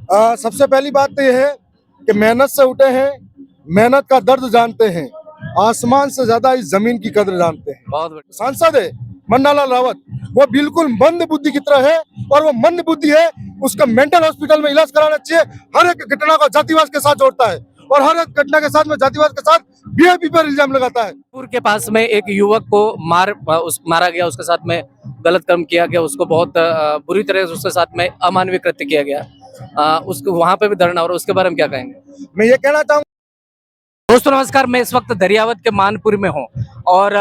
सबसे पहली बात तो यह है कि मेहनत से उठे हैं, मेहनत का दर्द जानते हैं, आसमान से ज्यादा इस जमीन की कदर जानते हैं। बहुत बढ़िया। सांसद है मन्नालाल रावत, वो बिल्कुल मंद बुद्धि की तरह है और वो मंद बुद्धि है, उसका मेंटल हॉस्पिटल में इलाज कराना चाहिए। हर एक घटना को जातिवाद के साथ जोड़ता है और हर एक घटना के साथ में जातिवाद के साथ वीआईपी पर इल्जाम लगाता है। पुर के पास में एक युवक को मारा गया, उसके साथ में गलत कर्म किया गया, उसको बहुत बुरी तरह से उसके साथ में अमानवीय कृत्य किया गया। उसको वहां पे भी धरना हो रहा है, उसके बारे में क्या कहेंगे? मैं ये कहना चाहूँगा, दोस्तों नमस्कार, मैं इस वक्त दरियावत के मानपुर में हूँ और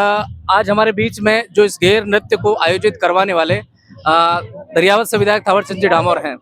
आज हमारे बीच में जो इस घेर नृत्य को आयोजित करवाने वाले दरियावत से विधायक थावर चंद जी डामोर हैं।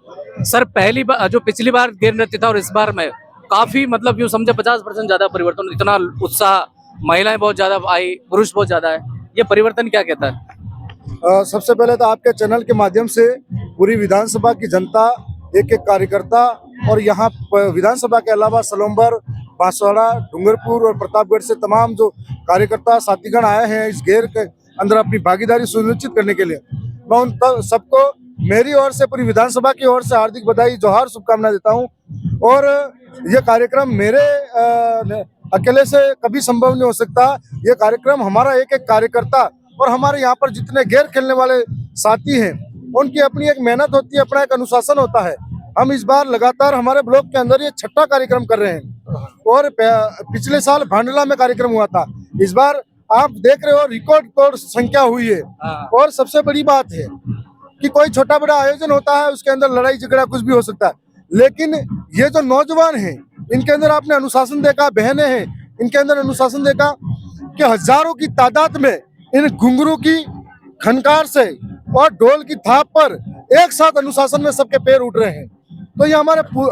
सर, पहली बार जो पिछली बार घेर नृत्य था और इस बार में काफी मतलब यूँ समझे 50% ज्यादा परिवर्तन, इतना उत्साह, महिलाएं बहुत ज्यादा आई, पुरुष बहुत ज्यादा है, ये परिवर्तन क्या कहता है? सबसे पहले तो आपके चैनल के माध्यम से पूरी विधानसभा की जनता, एक एक कार्यकर्ता और यहाँ विधानसभा के अलावा सलोम्बर, बांसवाड़ा, डूंगरपुर और प्रतापगढ़ से तमाम जो कार्यकर्ता साथीगण आए हैं इस घेर के अंदर अपनी भागीदारी सुनिश्चित करने के लिए, मैं उन सबको मेरी ओर से, पूरी विधानसभा की ओर से हार्दिक बधाई, जोहार, शुभकामनाएं देता हूं। और ये कार्यक्रम मेरे अकेले से कभी संभव नहीं हो सकता। ये कार्यक्रम हमारा एक एक कार्यकर्ता और हमारे यहाँ पर जितने घेर खेलने वाले साथी हैं उनकी अपनी एक मेहनत होती है, अपना एक अनुशासन होता है। हम इस बार लगातार हमारे ब्लॉक के अंदर ये 6ठा कार्यक्रम कर रहे हैं और पिछले साल भांडला में कार्यक्रम हुआ था। इस बार आप देख रहे हो रिकॉर्ड तोड़ संख्या हुई है। और सबसे बड़ी बात है कि कोई छोटा बड़ा आयोजन होता है, उसके अंदर लड़ाई झगड़ा कुछ भी हो सकता है, लेकिन ये जो नौजवान हैं इनके अंदर आपने अनुशासन देखा, बहनें हैं इनके अंदर अनुशासन देखा कि हजारों की तादाद में इन घुंघरू की खनकार से और ढोल की थाप पर एक साथ अनुशासन में सबके पैर उठ रहे हैं। तो ये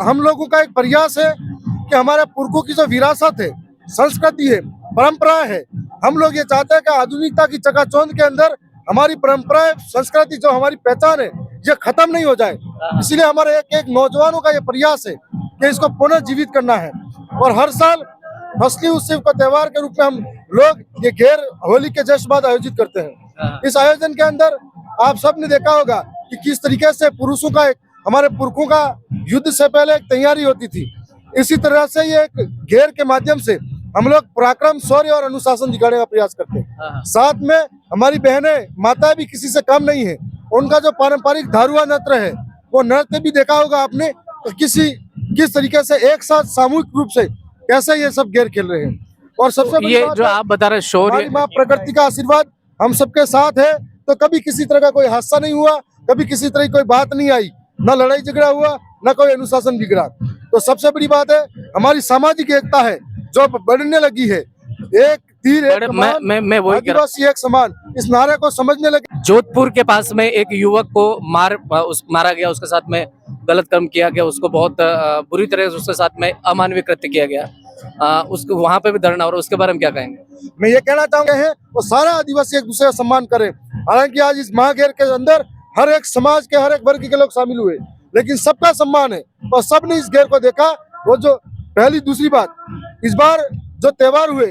हम लोगों का एक प्रयास है कि हमारे पुरखों की जो विरासत है, संस्कृति है, परंपरा है, हम लोग ये चाहते हैं कि आधुनिकता की चकाचौंध के अंदर हमारी परंपराएं, संस्कृति, जो हमारी पहचान है, ये खत्म नहीं हो जाए। इसलिए हमारे एक एक नौजवानों का ये प्रयास है कि इसको पुनर्जीवित करना है। और हर साल फसली उत्सव का त्योहार के रूप में हम लोग ये घेर होली के जश्न बाद आयोजित करते हैं। इस आयोजन के अंदर आप सब ने देखा होगा कि किस तरीके से पुरुषों का, हमारे पुरखों का युद्ध से पहले एक तैयारी होती थी। इसी तरह से ये एक घेर के माध्यम से हम लोग पराक्रम, शौर्य और अनुशासन दिखाने का प्रयास करते हैं। साथ में हमारी बहनें, माताएं भी किसी से कम नहीं है। उनका जो पारंपरिक धारुआ नृत्य है, वो नृत्य भी देखा होगा आपने, किस तरीके से एक साथ सामूहिक रूप से कैसे ये सब घेर खेल रहे हैं। और सबसे बड़ी ये बात जो आप बता रहे शौर्य, माँ प्रकृति का आशीर्वाद हम सबके साथ है, तो कभी किसी तरह का कोई हादसा नहीं हुआ, कभी किसी तरह की कोई बात नहीं आई, न लड़ाई झगड़ा हुआ, न कोई अनुशासन बिगड़ा। तो सबसे बड़ी बात है हमारी सामाजिक एकता है जो बढ़ने लगी है। एक तीर एक कमान, मैं वही कह रहा हूं। आदिवासी एक समान, इस नारे को समझने लगे। जोधपुर के पास में एक युवक को मारा गया, उसके साथ में गलत कर्म किया गया, उसको बहुत बुरी तरह से उसके साथ में अमानवीय कृत्य किया गया। उसको वहां पे भी धरना हो रहा है, उसके बारे में क्या कहेंगे? मैं ये कहना चाहूंगा है वो सारा आदिवासी एक दूसरे का सम्मान करें। हालांकि आज इस महाघेर के अंदर हर एक समाज के, हर एक वर्ग के लोग शामिल हुए, लेकिन सबका सम्मान है और सबने इस घेर को देखा। वो जो पहली दूसरी बात, इस बार जो त्योहार हुए,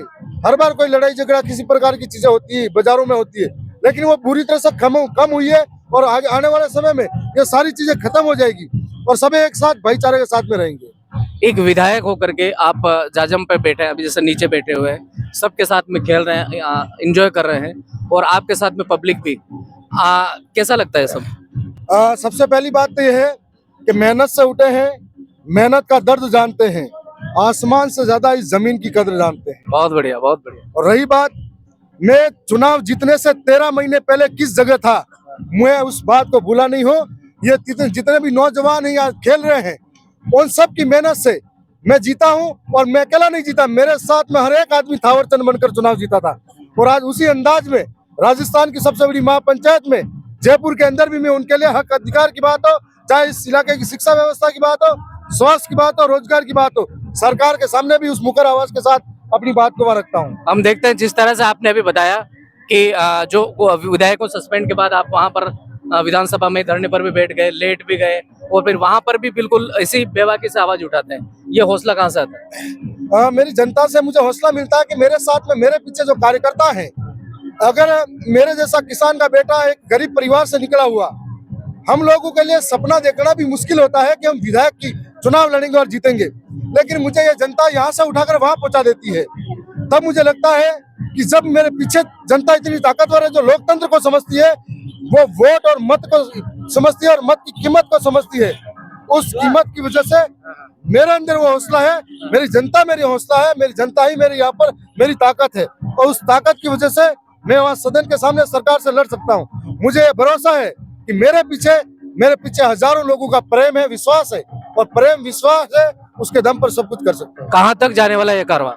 हर बार कोई लड़ाई झगड़ा किसी प्रकार की चीजें होती है, बाजारों में होती है, लेकिन वो पूरी तरह से कम हुई है और आगे आने वाले समय में ये सारी चीजें खत्म हो जाएगी और सब एक साथ भाईचारे के साथ में रहेंगे। एक विधायक होकर के आप जाजम पे बैठे हैं, अभी जैसे नीचे बैठे हुए हैं, सबके साथ में खेल रहे हैं, एंजॉय कर रहे हैं और आपके साथ में पब्लिक भी, कैसा लगता है सब? सबसे पहली बात तो यह है कि मेहनत से उठे हैं, मेहनत का दर्द जानते हैं, आसमान से ज्यादा इस जमीन की कदर जानते हैं। बहुत बढ़िया, बहुत बढ़िया। और रही बात, मैं चुनाव जीतने से 13 महीने पहले किस जगह था, मैं उस बात को भूला नहीं हूँ। ये जितने भी नौजवान यहाँ खेल रहे हैं, उन सब की मेहनत से मैं जीता हूँ और मैं अकेला नहीं जीता, मेरे साथ में हर एक आदमी थावर चंद बनकर चुनाव जीता था। और आज उसी अंदाज में राजस्थान की सबसे बड़ी महापंचायत में जयपुर के अंदर भी मैं उनके लिए हक अधिकार की बात हो, चाहे इस इलाके की शिक्षा व्यवस्था की बात हो, स्वास्थ्य की बात हो, रोजगार की बात हो, सरकार के सामने भी उस मुखर आवाज के साथ अपनी बात को रखता हूँ। हम देखते हैं जिस तरह से आपने अभी बताया कि जो विधायक को सस्पेंड के बाद आप वहां पर विधानसभा में धरने पर भी बैठ गए, लेट भी गए और फिर वहां पर भी बिल्कुल ऐसी बेबाकी से आवाज उठाते हैं, ये हौसला कहाँ से आता है? मेरी जनता से मुझे हौसला मिलता है कि मेरे साथ में, मेरे पीछे जो कार्यकर्ता हैं, अगर मेरे जैसा किसान का बेटा एक गरीब परिवार से निकला हुआ, हम लोगों के लिए सपना देखना भी मुश्किल होता है कि हम विधायक की चुनाव लड़ेंगे और जीतेंगे। लेकिन मुझे ये जनता यहाँ से उठाकर वहां पहुंचा देती है। तब मुझे लगता है कि जब मेरे पीछे जनता इतनी ताकतवर है, जो लोकतंत्र को समझती है, वो वोट और मत को समझती है और मत की कीमत को समझती है, उस कीमत की वजह से मेरे अंदर वो हौसला है। मेरी जनता मेरी हौसला है, मेरी जनता ही मेरी यहाँ पर मेरी ताकत है, और उस ताकत की वजह से मैं वहाँ सदन के सामने सरकार से लड़ सकता हूँ। मुझे भरोसा है कि मेरे पीछे हजारों लोगों का प्रेम है, विश्वास है, और प्रेम विश्वास है, उसके दम पर सब कुछ कर सकते हैं। कहाँ तक जाने वाला ये कारवां?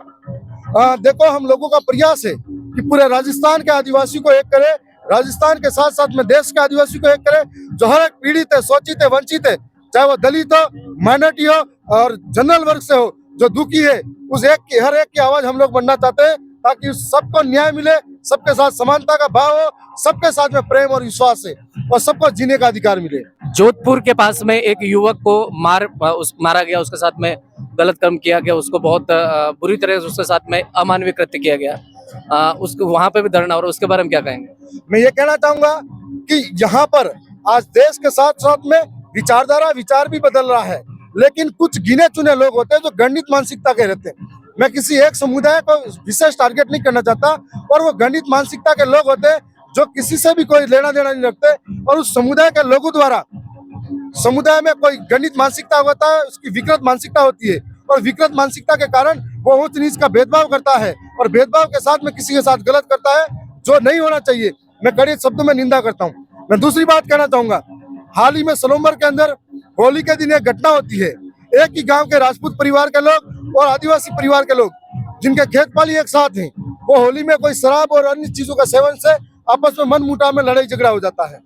देखो, हम लोगों का प्रयास है कि पूरे राजस्थान के आदिवासी को एक करे, राजस्थान के साथ साथ में देश के आदिवासी को एक करे, जो हर एक पीड़ित है, शोषित है, वंचित है, चाहे वो दलित हो, माइनॉरिटी हो और जनरल वर्ग से हो, जो दुखी है, उस हर एक की आवाज हम लोग बनना चाहते हैं, ताकि सबको न्याय मिले, सबके साथ समानता का भाव हो, सबके साथ में प्रेम और विश्वास है, और सबको जीने का अधिकार मिले। जोधपुर के पास में एक युवक को मारा गया, उसके साथ में गलत कर्म किया गया, उसको बहुत बुरी तरह से उसके साथ में अमानवीय कृत्य किया गया, उसको वहां पे भी धरना, और उसके बारे में क्या कहेंगे? मैं ये कहना चाहूंगा कि यहाँ पर आज देश के साथ साथ में विचार भी बदल रहा है, लेकिन कुछ गिने चुने लोग होते हैं जो गणित मानसिकता के रहते हैं। मैं किसी एक समुदाय को विशेष टारगेट नहीं करना चाहता, और वो गणित मानसिकता के लोग होते हैं जो किसी से भी कोई लेना देना नहीं रखते, और उस समुदाय के लोगों द्वारा समुदाय में कोई गणित मानसिकता होता है, उसकी विकृत मानसिकता होती है, और विकृत मानसिकता के कारण वो ऊंच नीच का भेदभाव करता है, और भेदभाव के साथ में किसी के साथ गलत करता है, जो नहीं होना चाहिए। मैं कड़े शब्दों में निंदा करता हूँ। मैं दूसरी बात कहना चाहूंगा, हाल ही में सलोम्बर के अंदर होली के दिन एक घटना होती है। एक ही गांव के राजपूत परिवार के लोग और आदिवासी परिवार के लोग, जिनके खेत पाली एक साथ हैं, वो होली में कोई शराब और अन्य चीजों का सेवन से आपस में मनमुटाव में लड़ाई झगड़ा हो जाता है।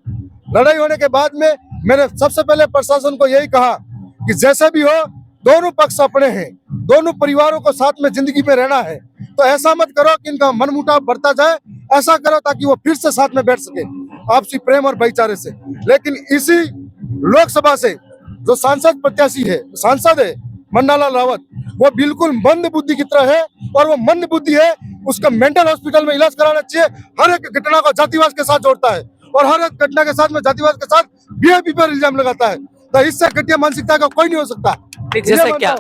लड़ाई होने के बाद में मैंने सबसे पहले प्रशासन को यही कहा कि जैसे भी हो, दोनों पक्ष अपने हैं, दोनों परिवारों को साथ में जिंदगी में रहना है, तो ऐसा मत करो कि इनका मनमुटाव बढ़ता जाए, ऐसा करो ताकि वो फिर से साथ में बैठ सके आपसी प्रेम और भाईचारे से। लेकिन इसी लोकसभा से जो सांसद है मन्नालाल रावत, वो बिल्कुल मंद बुद्धि की तरह है, और वो मंद बुद्धि है, उसका मेंटल हॉस्पिटल में इलाज कराना चाहिए। हर एक घटना को जातिवाद के साथ जोड़ता है, और हर एक घटना के साथ में जातिवाद के साथ बीजेपी पर इल्जाम लगाता है, तो इससे घटिया मानसिकता का कोई नहीं हो सकता। जैसे क्या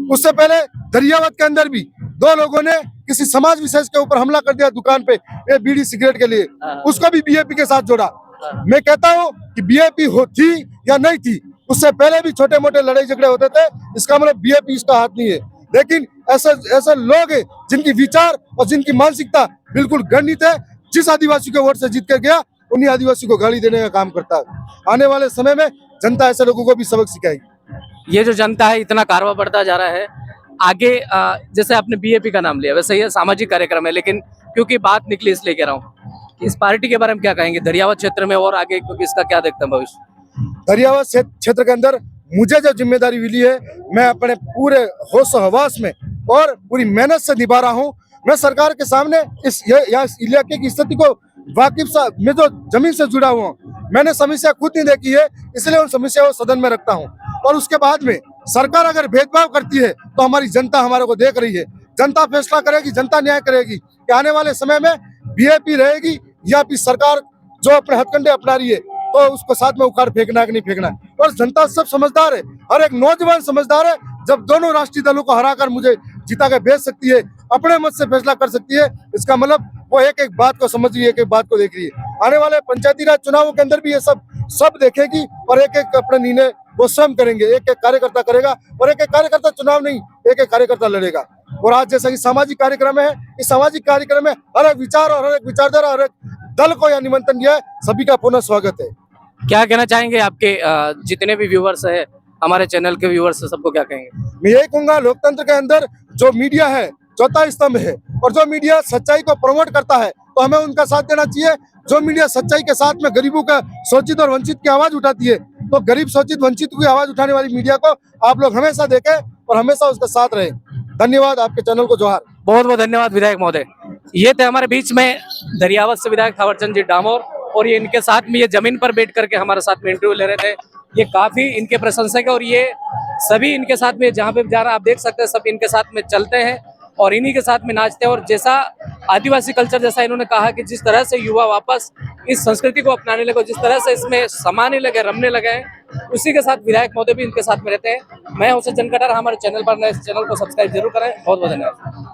उससे पहले दरियावत के अंदर भी दो लोगों ने किसी समाज विशेष के ऊपर हमला कर दिया दुकान पे, ये बीड़ी सिगरेट के लिए, उसको भी बीजेपी के साथ जोड़ा। मैं कहता हूँ कि बीजेपी थी या नहीं थी, उससे पहले भी छोटे मोटे लड़ाई झगड़े होते थे, इसका मतलब बीजेपी इसका हाथ नहीं है। लेकिन ऐसे लोग हैं जिनकी विचार और जिनकी मानसिकता बिल्कुल गणित है। जिस आदिवासी को वोट से जीत कर गया, उन्हीं आदिवासी को गाली देने का काम करता है। आने वाले समय में जनता ऐसे लोगों को भी सबक सिखाएगी। ये जो जनता है, इतना कारवा बढ़ता जा रहा है आगे। जैसे आपने बीजेपी का नाम लिया, वैसे ये सामाजिक कार्यक्रम है, लेकिन क्योंकि बात निकली इसलिए कह रहा हूँ, इस पार्टी के बारे में क्या कहेंगे दरियावत क्षेत्र में और आगे, क्योंकि इसका क्या देखते हैं भविष्य? दरियावत क्षेत्र के अंदर मुझे जो जिम्मेदारी मिली है, मैं अपने पूरे होश हवास में और पूरी मेहनत से निभा रहा हूँ। मैं सरकार के सामने इस इलाके की स्थिति को मैं जो जमीन से जुड़ा हुआ हूँ, मैंने समस्या खुद नहीं देखी है, इसलिए उन समस्या को सदन में रखता हूँ। और उसके बाद में सरकार अगर भेदभाव करती है, तो हमारी जनता हमारे को देख रही है। जनता फैसला करेगी, जनता न्याय करेगी कि आने वाले समय में बीजेपी रहेगी या फिर सरकार जो अपने हथकंडे अपना रही है, तो उसको साथ में उखाड़ फेंकना है कि नहीं फेंकना है। और जनता सब समझदार है, हर एक नौजवान समझदार है। जब दोनों राष्ट्रीय दलों को हराकर मुझे जिता के भेज सकती है, अपने मत से फैसला कर सकती है, इसका मतलब वो एक एक बात को समझ रही है, एक एक बात को देख रही है। आने वाले पंचायती राज चुनावों के अंदर भी ये सब देखेगी, और एक एक अपने निर्णय वो स्वयं करेंगे। एक एक कार्यकर्ता करेगा, और एक एक कार्यकर्ता चुनाव नहीं, एक एक कार्यकर्ता लड़ेगा। और आज जैसा कि सामाजिक कार्यक्रम है, इस सामाजिक कार्यक्रम में हर एक विचार और हर एक विचारधारा, हर एक दल को यह निमंत्रण दिया है। सभी का पुनः स्वागत है। क्या कहना चाहेंगे आपके जितने भी व्यूवर्स है, हमारे चैनल के व्यूवर्स, सबको क्या कहेंगे? मैं यही कहूंगा, लोकतंत्र के अंदर जो मीडिया है चौथा स्तंभ है, और जो मीडिया सच्चाई को प्रमोट करता है, तो हमें उनका साथ देना चाहिए। जो मीडिया सच्चाई के साथ में गरीबों का, शोषित और वंचित की आवाज उठाती है, तो गरीब, शोषित, वंचित की आवाज उठाने वाली मीडिया को आप लोग हमेशा देखें और हमेशा उसका साथ रहे। धन्यवाद, आपके चैनल को जोहार। बहुत बहुत धन्यवाद विधायक महोदय। ये थे हमारे बीच में दरियावत से विधायक थावरचंद जी डामोर, और ये इनके साथ में ये जमीन पर बैठ करके हमारे साथ में इंटरव्यू ले रहे थे। ये काफी इनके प्रशंसक है, और ये सभी इनके साथ में जहाँ पे जा रहा है आप देख सकते हैं, सब इनके साथ में चलते हैं और इन्हीं के साथ में नाचते हैं। और जैसा आदिवासी कल्चर, जैसा इन्होंने कहा कि जिस तरह से युवा वापस इस संस्कृति को अपनाने लगे, जिस तरह से इसमें समाने लगे, रमने लगे हैं, उसी के साथ विधायक महोदय भी इनके साथ में रहते हैं। मैं हूं सज्जन कटार, हमारे चैनल पर नए चैनल को सब्सक्राइब जरूर करें। बहुत बहुत धन्यवाद।